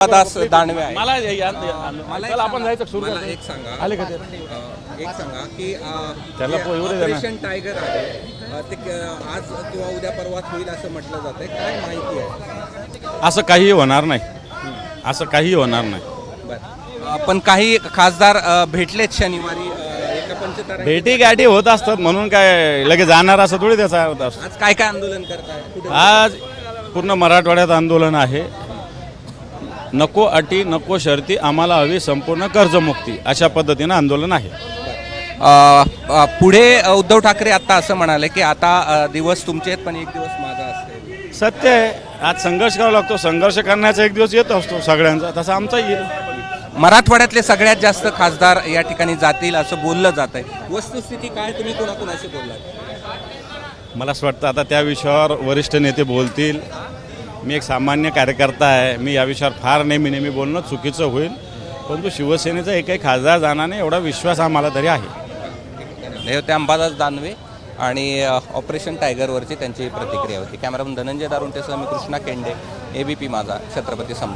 दास दानवे आहे. मला चला आपण जायचं सुरू मला करतो. एक सांगा आले का ते? एक सांगा की त्याला जे एवढे देणार. ऑपरेशन टायगर आहे ते आज किंवा उद्या परवा होईल असं म्हटलं जातंय. काय माहिती आहे? असं काही होणार नाही, असं काही होणार नाही. बरं. पण काही खासदार भेटलेत शनिवारी एका पंचतारा. भेटी गाठी होत असतात म्हणून काय लगेच जाणार असं थोडी त्याचा होत असतो. आज काय काय आंदोलन करताय? कुठे? आज पूर्ण मराठवाड्यात आंदोलन आहे. नको अटी नको शर्ती, आम्हाला हवी संपूर्ण कर्जमुक्ती, अशा पद्धतीनं आंदोलन आहे. पुढे उद्धव ठाकरे आता असं म्हणाले की आता दिवस तुमचे आहेत पण एक दिवस माझा असेल. सत्य आहे, आज संघर्ष करावा लागतो. संघर्ष करण्याचा एक दिवस येत असतो सगळ्यांचा, तसा आमचा येईल. मराठवाड्यातले सगळ्यात जास्त खासदार या ठिकाणी जातील असं बोललं जात आहे. वस्तुस्थिती काय? तुम्ही कोणाकोणाशी बोललात? मला असं वाटतं आता त्या विषयावर वरिष्ठ नेते बोलतील. मी एक सामान्य कार्यकर्ता आहे, मी या विषयावर फार नेहमी बोलणं चुकीचं होईल. परंतु शिवसेनेचा एकही खासदार जाणार नाही एवढा विश्वास आम्हाला तरी आहे. हे होते अंबादास दानवे आणि ऑपरेशन टायगरवरची त्यांची प्रतिक्रिया होती. कॅमेरामन धनंजय दारुंटेसह मी कृष्णा केंडे, ABP माझा, छत्रपती संभाजी.